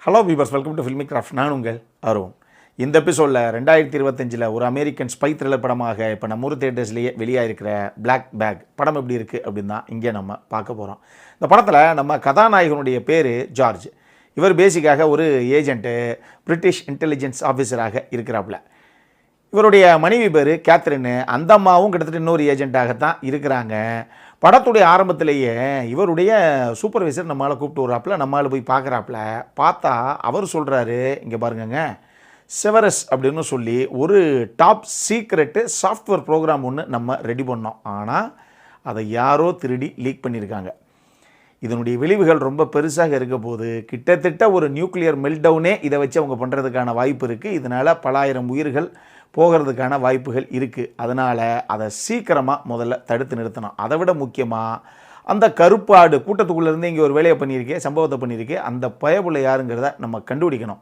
Hello viewers, welcome to Filmi Craft. நான் உங்கள் அருண். இந்த எபிசோடில் 2025 ஒரு அமெரிக்கன் ஸ்பை த்ரில்லர் படமாக இப்போ நம்ம ஊர் தியேட்டர்ஸ்லேயே வெளியாகிருக்கிற பிளாக் பேக் படம் எப்படி இருக்குது அப்படின்னு தான் இங்கே நம்ம பார்க்க போகிறோம். இந்த படத்தில் நம்ம கதாநாயகனுடைய பேர் ஜார்ஜ். இவர் பேசிக்காக ஒரு ஏஜென்ட்டு, பிரிட்டிஷ் இன்டெலிஜென்ஸ் ஆஃபீஸராக இருக்கிறாப்புல. இவருடைய மனைவி பேர் கேத்ரின்னு. அந்த அம்மாவும் கிட்டத்தட்ட இன்னொரு ஏஜென்ட்டாகத்தான் இருக்கிறாங்க. படத்துடைய ஆரம்பத்திலேயே இவருடைய சூப்பர்வைசர் நம்மளால் கூப்பிட்டு வர்றாப்புல, நம்மளால் போய் பார்க்குறாப்புல. பார்த்தா அவர் சொல்கிறாரு, இங்கே பாருங்கங்க, செவரஸ் அப்படின்னு சொல்லி ஒரு டாப் சீக்ரெட்டு சாஃப்ட்வேர் ப்ரோக்ராம் ஒன்று நம்ம ரெடி பண்ணோம். ஆனால் அதை யாரோ திருடி லீக் பண்ணியிருக்காங்க. இதனுடைய விளைவுகள் ரொம்ப பெருசாக இருக்க போது கிட்டத்தட்ட ஒரு நியூக்ளியர் மெல்டவுனே இதை வச்சு அவங்க பண்ணுறதுக்கான வாய்ப்பு இருக்குது. இதனால் பல ஆயிரம் உயிர்கள் போகிறதுக்கான வாய்ப்புகள் இருக்குது. அதனால் அதை சீக்கிரமாக முதல்ல தடுத்து நிறுத்தணும். அதை விட முக்கியமாக அந்த கருப்பு ஆடு கூட்டத்துக்குள்ளேருந்து இங்கே ஒரு வேலையை பண்ணியிருக்கேன், சம்பவத்தை பண்ணியிருக்கேன், அந்த பயப்புள்ள யாருங்கிறத நம்ம கண்டுபிடிக்கணும்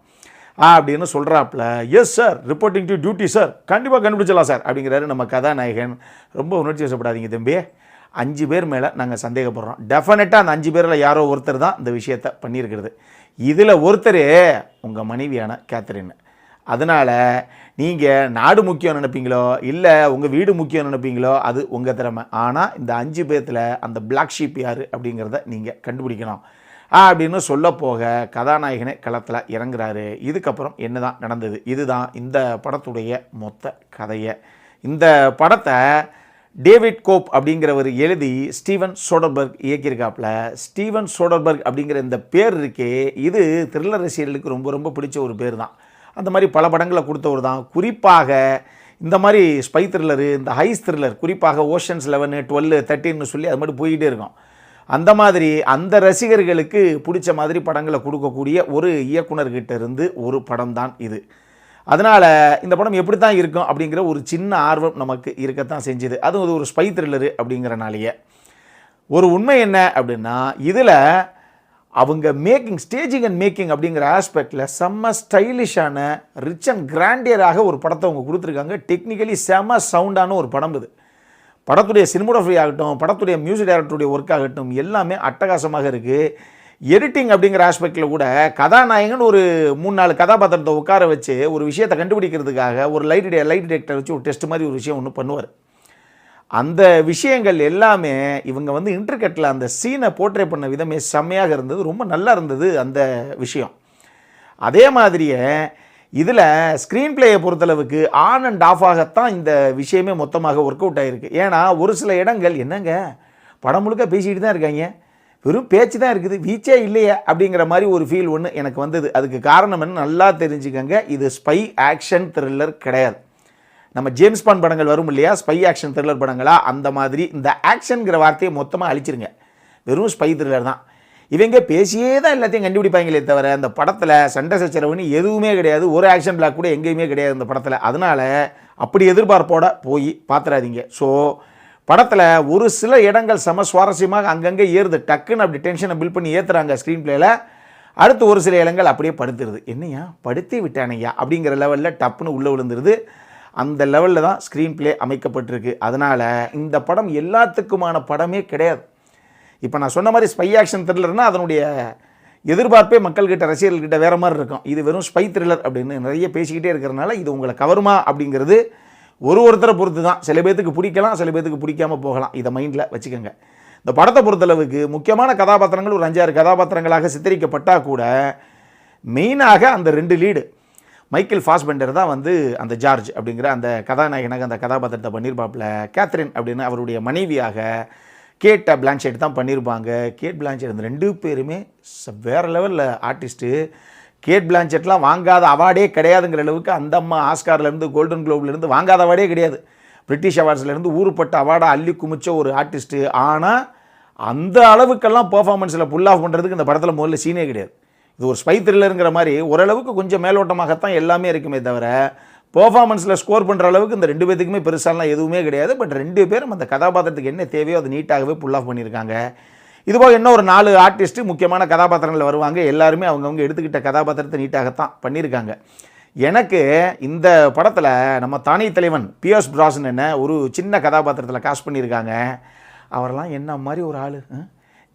அப்படின்னு சொல்கிறாப்புல. Yes sir, reporting to duty sir, கண்டிப்பாக கண்டுபிடிச்சலாம் சார் அப்படிங்கிறாரு நம்ம கதாநாயகன். ரொம்ப உணர்ச்சி வசப்படாதீங்க தம்பி, 5 பேர் மேலே நாங்கள் சந்தேகப்படுறோம். டெஃபினட்டாக அந்த 5 பேரில் யாரோ ஒருத்தர் தான் இந்த விஷயத்தை பண்ணியிருக்கிறது. இதில் ஒருத்தர் உங்கள் மனைவியான கேத்ரின். அதனால் நீங்கள் நாடு முக்கியம் நினைப்பீங்களோ இல்லை உங்கள் வீடு முக்கியம் நினைப்பீங்களோ அது உங்கள் திறமை. ஆனால் இந்த 5 பேர்த்தில் அந்த பிளாக் ஷீப் யார் அப்படிங்கிறத நீங்கள் கண்டுபிடிக்கணும் அப்படின்னு சொல்ல போக கதாநாயகனே களத்தில் இறங்குறாரு. இதுக்கப்புறம் என்ன தான் நடந்தது, இதுதான் இந்த படத்துடைய மொத்த கதையை. இந்த படத்தை டேவிட் கோப் அப்படிங்கிறவர் எழுதி ஸ்டீவன் சோடர்பர்க் இயக்கியிருக்காப்புல. ஸ்டீவன் சோடர்பர்க் அப்படிங்கிற இந்த பேர் இருக்கே, இது த்ரில்லர் ரசிகர்களுக்கு ரொம்ப ரொம்ப பிடிச்ச ஒரு பேர் தான். அந்த மாதிரி பல படங்களை கொடுத்தவர் தான். குறிப்பாக இந்த மாதிரி ஸ்பை த்ரில்லரு, இந்த ஹைஸ் த்ரில்லர், குறிப்பாக ஓஷன்ஸ் 11, 12, 13 சொல்லி அது மாதிரி போயிட்டே இருக்கும். அந்த மாதிரி அந்த ரசிகர்களுக்கு பிடிச்ச மாதிரி படங்களை கொடுக்கக்கூடிய ஒரு இயக்குனர்கிட்ட இருந்து ஒரு படம் தான் இது. அதனால் இந்த படம் எப்படி தான் இருக்கும் அப்படிங்கிற ஒரு சின்ன ஆர்வம் நமக்கு இருக்கத்தான் செஞ்சுது. அதுவும் ஒரு ஸ்பை த்ரில்லரு அப்படிங்கிறனாலேயே. ஒரு உண்மை என்ன அப்படின்னா, இதில் அவங்க ஸ்டேஜிங் அண்ட் மேக்கிங் அப்படிங்கிற ஆஸ்பெக்டில் செம்ம ஸ்டைலிஷான, ரிச் அண்ட் கிராண்டியராக ஒரு படத்தை அவங்க கொடுத்துருக்காங்க. டெக்னிக்கலி செம்ம சவுண்டான ஒரு படம் இது. படத்துடைய சினிமோகிராஃபி ஆகட்டும், படத்துடைய மியூசிக் டைரக்டருடைய ஒர்க் ஆகட்டும், எல்லாமே அட்டகாசமாக இருக்குது. எடிட்டிங் அப்படிங்கிற ஆஸ்பெக்டில் கூட கதாநாயகன் ஒரு 3-4 கதாபாத்திரத்தை உட்கார வச்சு ஒரு விஷயத்தை கண்டுபிடிக்கிறதுக்காக ஒரு லைட் டிடெக்டர் வச்சு ஒரு டெஸ்ட் மாதிரி ஒரு விஷயம் ஒன்று பண்ணுவார். அந்த விஷயங்கள் எல்லாமே இவங்க இன்டர்கட்டில் அந்த சீனை போர்ட்ரே பண்ண விதமே செம்மையாக இருந்தது. ரொம்ப நல்லா இருந்தது அந்த விஷயம். அதே மாதிரியே இதில் ஸ்க்ரீன் பிளேயை பொறுத்தளவுக்கு ஆன் அண்ட் ஆஃபாகத்தான் இந்த விஷயமே மொத்தமாக ஒர்க் அவுட் ஆகிருக்கு. ஏன்னா ஒரு சில இடங்கள் என்னங்க படம் முழுக்க பேசிக்கிட்டு தான் இருக்காங்க, வெறும் பேச்சு தான் இருக்குது, வீச்சே இல்லையே அப்படிங்கிற மாதிரி ஒரு ஃபீல் ஒன்று எனக்கு வந்தது. அதுக்கு காரணம் என்ன நல்லா தெரிஞ்சுக்கங்க, இது ஸ்பை ஆக்ஷன் த்ரில்லர் கிடையாது. நம்ம ஜேம்ஸ் பாண்ட் படங்கள் வரும் இல்லையா, ஸ்பை ஆக்ஷன் த்ரில்லர் படங்களா, அந்த மாதிரி இந்த ஆக்ஷனுங்கிற வார்த்தையை மொத்தமாக அழிச்சிருங்க. வெறும் ஸ்பை த்ரில்லர் தான். இவங்க பேசியே தான் எல்லாத்தையும் கண்டுபிடிப்பாங்களே தவிர அந்த படத்தில் சண்டை சச்சரவுன்னு எதுவுமே கிடையாது. ஒரு ஆக்ஷன் பிளாக் கூட எங்கேயுமே கிடையாது இந்த படத்தில். அதனால் அப்படி எதிர்பார்ப்போட போய் பார்த்துறாதீங்க. ஸோ படத்தில் ஒரு சில இடங்கள் செம சுவாரஸ்யமாக அங்கங்கே ஏறுது. டக்குன்னு அப்படி டென்ஷனை பில்ட் பண்ணி ஏற்றுறாங்க ஸ்க்ரீன் பிளேயில். அடுத்து ஒரு சில இடங்கள் அப்படியே படுத்துருது. என்னையா படுத்தி விட்டானையா அப்படிங்கிற லெவலில் டப்புன்னு உள்ளே விழுந்துருது. அந்த லெவலில் தான் ஸ்க்ரீன் பிளே அமைக்கப்பட்டிருக்கு. அதனால் இந்த படம் எல்லாத்துக்குமான படமே கிடையாது. இப்போ நான் சொன்ன மாதிரி ஸ்பை ஆக்ஷன் த்ரில்லர்னால் அதனுடைய எதிர்பார்ப்பே மக்கள்கிட்ட, ரசிகர்கள்கிட்ட வேறு மாதிரி இருக்கும். இது வெறும் ஸ்பை த்ரில்லர் அப்படின்னு நிறைய பேசிக்கிட்டே இருக்கிறனால இது உங்களை கவருமா அப்படிங்கிறது ஒருத்தரை பொறுத்து தான். சில பேர்த்துக்கு பிடிக்கலாம், சில பேர்த்துக்கு பிடிக்காமல் போகலாம். இதை மைண்டில் வச்சுக்கோங்க. இந்த படத்தை பொறுத்தளவுக்கு முக்கியமான கதாபாத்திரங்கள் ஒரு 5-6 கதாபாத்திரங்களாக சித்தரிக்கப்பட்டால் கூட மெயினாக அந்த 2 லீடு மைக்கேல் ஃபாஸ்பெண்டர் தான் அந்த ஜார்ஜ் அப்படிங்கிற அந்த கதாநாயகனாக அந்த கதாபாத்திரத்தை பண்ணியிருப்பாப்புல. கேத்ரின் அப்படின்னு அவருடைய மனைவியாக கேட் பிளான்ஷெட் தான் பண்ணியிருப்பாங்க. கேட் பிளான்ஷெட் இந்த 2 பேருமே வேறு லெவலில் ஆர்டிஸ்ட்டு. கேட் பிளான்ஷெட்லாம் வாங்காத அவார்டே கிடையாதுங்கிற அளவுக்கு அந்த அம்மா ஆஸ்கார்லேருந்து, கோல்டன் குளோப்லேருந்து வாங்காத அவார்டே கிடையாது. பிரிட்டிஷ் அவார்ட்ஸ்லேருந்து ஊருப்பட்ட அவார்டாக அள்ளி குமிச்ச ஒரு ஆர்டிஸ்ட்டு. ஆனால் அந்த அளவுக்கெல்லாம் பர்ஃபார்மன்ஸில் புல் ஆஃப் பண்ணுறதுக்கு இந்த படத்தில் முதல்ல சீனே கிடையாது. இது ஒரு ஸ்பை த்ரில்லருங்கிற மாதிரி ஓரளவுக்கு கொஞ்சம் மேலோட்டமாகத்தான் எல்லாமே இருக்குமே தவிர பர்ஃபார்மன்ஸில் ஸ்கோர் பண்ணுற அளவுக்கு இந்த 2 பேத்துக்குமே பெருசாலாம் எதுவுமே கிடையாது. பட் 2 பேரும் அந்த கதாபாத்திரத்துக்கு என்ன தேவையோ அது நீட்டாகவே புல் ஆஃப் பண்ணியிருக்காங்க. இதுபோக இன்னும் ஒரு 4 ஆர்டிஸ்ட்டு முக்கியமான கதாபாத்திரங்கள் வருவாங்க. எல்லாருமே அவங்கவுங்க எடுத்துக்கிட்ட கதாபாத்திரத்தை நீட்டாகத்தான் பண்ணியிருக்காங்க. எனக்கு இந்த படத்தில் நம்ம தானி தலைவன் பியர்ஸ் பிராஸ்னன் ஒரு சின்ன கதாபாத்திரத்தில் காஸ்ட் பண்ணியிருக்காங்க. அவரெல்லாம் என்ன மாதிரி ஒரு ஆள்,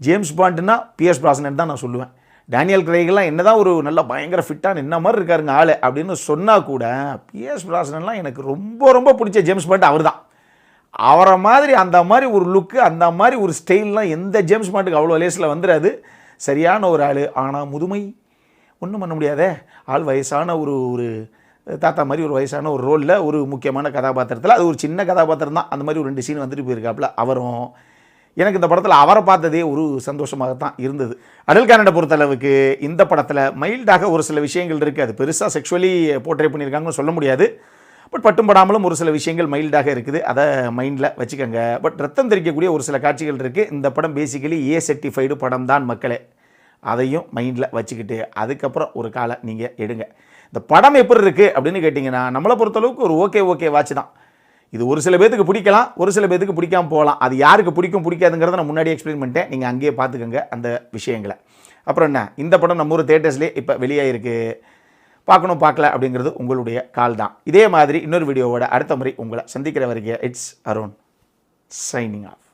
ஜேம்ஸ் பாண்டுன்னா பியர்ஸ் பிராஸ்னன் தான் நான் சொல்லுவேன். டேனியல் கிரெய்கெல்லாம் என்ன தான் ஒரு நல்ல பயங்கர ஃபிட்டான என்ன மாதிரி இருக்காருங்க ஆள் அப்படின்னு சொன்னால் கூட பிஎஸ் பிராஸ்னன்லாம் எனக்கு ரொம்ப ரொம்ப பிடிச்ச ஜேம்ஸ் பாண்ட் அவர் தான். அவரை மாதிரி அந்த மாதிரி ஒரு லுக்கு, அந்த மாதிரி ஒரு ஸ்டைல்லாம் எந்த ஜேம்ஸ் பாண்டுக்கு அவ்வளோ லேஸில் வந்துடாது. சரியான ஒரு ஆள். ஆனால் முதுமை ஒன்றும் பண்ண முடியாதே. ஆள் வயசான ஒரு தாத்தா மாதிரி ஒரு வயசான ஒரு ரோலில் ஒரு முக்கியமான கதாபாத்திரத்தில், அது ஒரு சின்ன கதாபாத்திரம் தான், அந்த மாதிரி ஒரு 2 சீன் வந்துட்டு போயிருக்காப்புல அவரும். எனக்கு இந்த படத்தில் அவரை பார்த்ததே ஒரு சந்தோஷமாகத்தான் இருந்தது. அடல் கன்னடை பொறுத்தளவுக்கு இந்த படத்தில் மைல்டாக ஒரு சில விஷயங்கள் இருக்குது. அது பெருசாக செக்ஷுவலி போர்ட்ரே பண்ணியிருக்காங்கன்னு சொல்ல முடியாது. பட் பட்டும் படாமலும் ஒரு சில விஷயங்கள் மைல்டாக இருக்குது. அதை மைண்டில் வச்சுக்கோங்க. பட் ரத்தம் தெரிக்கக்கூடிய ஒரு சில காட்சிகள் இருக்குது. இந்த படம் பேசிக்கலி A-certified படம் தான் மக்களே. அதையும் மைண்டில் வச்சுக்கிட்டு அதுக்கப்புறம் ஒரு காலை நீங்கள் எடுங்க. இந்த படம் எப்படி இருக்குது அப்படின்னு கேட்டிங்கன்னா, நம்மளை பொறுத்தளவுக்கு ஒரு ஓகே வாட்ச் தான். இது ஒரு சில பேத்துக்கு பிடிக்கலாம், ஒரு சில பேத்துக்கு பிடிக்காமல் போகலாம். அது யாருக்கு பிடிக்காதுங்கிறத நான் முன்னாடி எக்ஸ்பிளைன் பண்ணிட்டேன். நீங்கள் அங்கேயே பார்த்துக்கோங்க அந்த விஷயங்களை. அப்புறம் என்ன, இந்த படம் நம்ம ஒரு தேட்டர்ஸ்லேயே இப்போ வெளியாகிருக்கு. பார்க்கணும் பார்க்கல அப்படிங்கிறது உங்களுடைய கால் தான். இதே மாதிரி இன்னொரு வீடியோவோட அடுத்த முறை உங்களை சந்திக்கிற வரைக்கும் இட்ஸ் அருண் சைனிங் ஆஃப்.